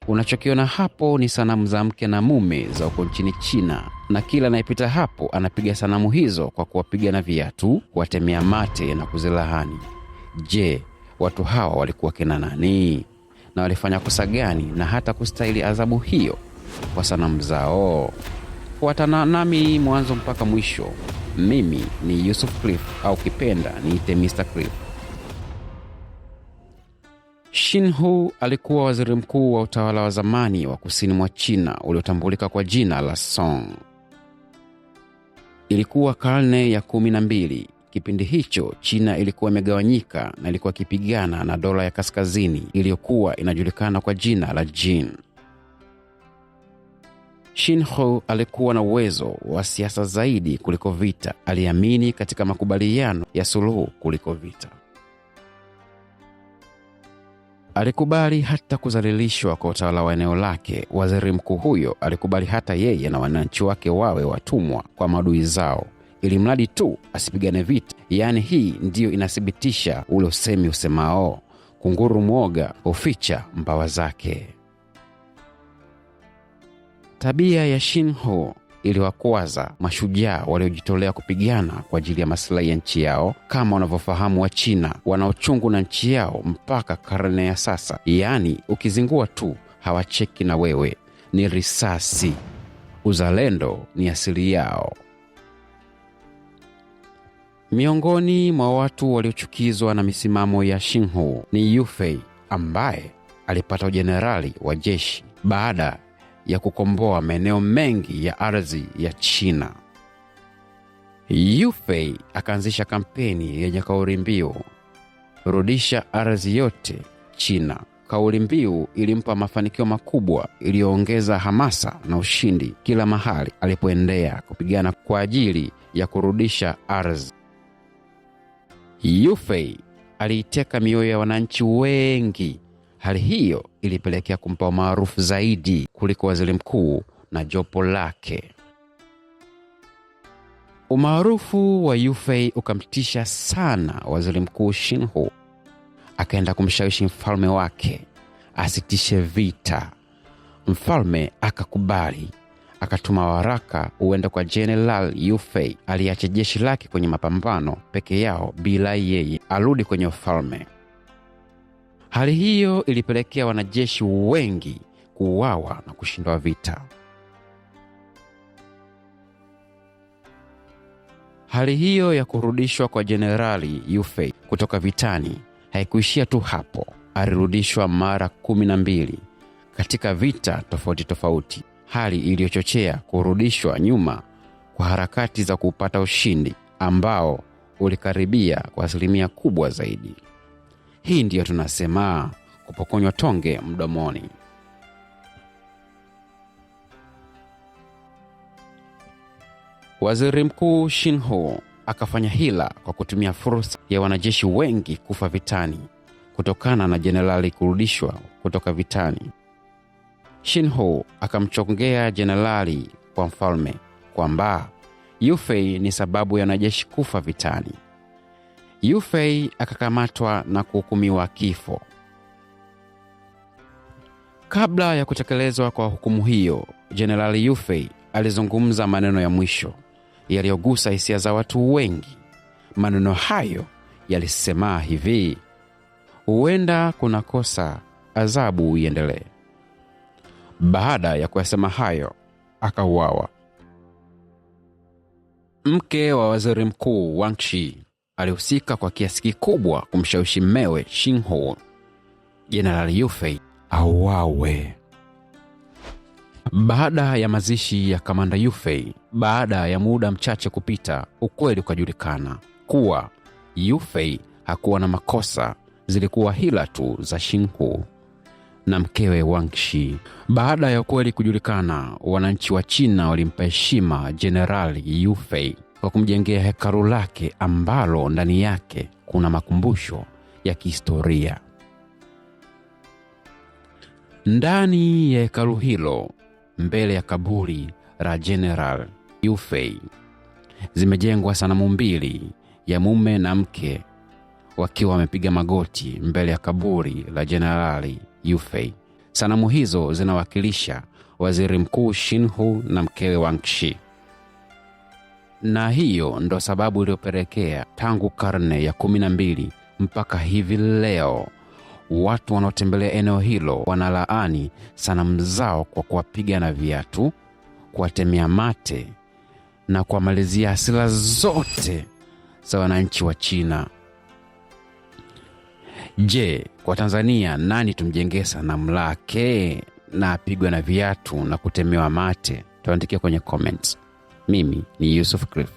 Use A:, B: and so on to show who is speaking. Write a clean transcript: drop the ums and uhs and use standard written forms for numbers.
A: Unachokiona hapo ni sanamu za mke na mume za huko nchini China, na kila anayepita hapo anapiga sanamu hizo kwa kuwapiga na viatu, kuwatemea mate na kuzilahani. Je, watu hawa walikuwa kina nani? Na walifanya kosa gani na hata kustahili adhabu hiyo kwa sanamu zao? Fuatana nami mwanzo mpaka mwisho. Mimi ni Yusuf Cliff, au kipenda niite Mr. Cliff. Xinhu alikuwa waziri mkuu wa utawala wa zamani wa kusini mwa China uliotambulika kwa jina la Song. Ilikuwa karne ya 12. Kipindi hicho China ilikuwa imegawanyika na ilikuwa ikipigana na dola ya kaskazini iliyokuwa inajulikana kwa jina la Jin. Xinhu alikuwa na uwezo wa siasa zaidi kuliko vita. Aliamini katika makubaliano ya suluhu kuliko vita. Alikubali hata kuzalilishwa kwa utawala wa eneo lake. Waziri mkuu huyo alikubali hata yeye na wananchi wake wawe watumwa kwa maadui zao, ili mradi tu asipigane vita. Yaani hii ndiyo inathibitisha ule usemi usemao, kunguru mwoga huficha mbawa zake. Tabia ya Xinhu iliwakwaza mashujaa waliojitolea kupigana kwa ajili ya maslahi ya nchi yao. Kama wanavyofahamu wa China wanaochungu na nchi yao mpaka karne ya sasa. Yaani ukizingua tu hawacheki na wewe, ni risasi. Uzalendo ni asili yao. Miongoni mwa watu waliochukizwa na misimamo ya Xinhu ni Yu Fei, ambaye alipata ujenerali wa jeshi baada ya kukomboa maeneo mengi ya ardhi ya China. Yu Fei akaanzisha kampeni yenye kauli mbiu, rudisha ardhi yote China. Kauli mbiu ilimpa mafanikio makubwa, iliyoongeza hamasa na ushindi kila mahali alipoendea kupigana kwa ajili ya kurudisha ardhi. Yu Fei aliiteka mioyo ya wananchi wengi. Hali hiyo ilipelekea kumpa umaarufu zaidi kuliko waziri mkuu na jopo lake. Umaarufu wa Yu Fei ukamtisha sana waziri mkuu Xinhu. Akaenda kumshawishi mfalme wake asitishe vita. Mfalme akakubali. Akatuma waraka uende kwa General Yu Fei aliacha jeshi lake kwenye mapambano peke yao bila yeye arudi kwenye ufalme. Hali hiyo ilipelekea wanajeshi wengi kuuawa na kushindwa vita. Hali hiyo ya kurudishwa kwa Jenerali Yu Fei kutoka vitani haikuishia tu hapo. Alirudishwa mara 12 katika vita tofauti tofauti, hali iliyochochea kurudishwa nyuma kwa harakati za kupata ushindi ambao ulikaribia kwa asilimia kubwa zaidi. Hii ndiyo tunasema kupokonywa tonge mdomoni. Waziri mkuu Xinhu akafanya hila kwa kutumia fursa ya wanajeshi wengi kufa vitani kutokana na jenerali kurudishwa kutoka vitani. Xinhu akamchongea jenerali kwa mfalme kwamba Yu Fei ni sababu ya wanajeshi kufa vitani. Yu Fei akakamatwa na kuhukumiwa kifo. Kabla ya kutekelezwa kwa hukumu hiyo, Jenerali Yu Fei alizungumza maneno ya mwisho yaliyogusa hisia za watu wengi. Maneno hayo yalisema hivi: huenda kuna kosa, adhabu iendelee. Baada ya kuyasema hayo, akauawa. Mke wa waziri mkuu Wang Shi alihusika kwa kiasi kikubwa kumshawishi mmewe Xinhu, Jenerali Yu Fei, auawe. Baada ya mazishi ya kamanda Yu Fei, baada ya muda mchache kupita, ukweli ukajulikana kuwa Yu Fei hakuwa na makosa, zilikuwa hila tu za Xinhu na mkewe Wang Shi. Baada ya ukweli kujulikana, wananchi wa China walimpa heshima Jenerali Yu Fei kwa kumjengea hekalu lake ambalo ndani yake kuna makumbusho ya kihistoria. Ndani ya hekalu hilo, mbele ya kaburi la General Yu Fei, zimejengwa sanamu mbili ya mume na mke wakiwa wamepiga magoti mbele ya kaburi la Generali Yu Fei. Sanamu hizo zinawakilisha Waziri Mkuu Shinhu na mkewe Wang Shi. Na hiyo ndo sababu iliyopelekea tangu karne ya 12 mpaka hivi leo watu wanaotembelea eneo hilo wanalaani sanamu zao kwa kuwapiga na viatu, kuwatemea mate na kuwamalizia hasira zote za wananchi wa China. Je, kwa Tanzania nani tumjengee sanamu lake na apigwe na viatu na kutemewa mate? Tuandikie kwenye comments. Mimi ni Yusuf Cliff.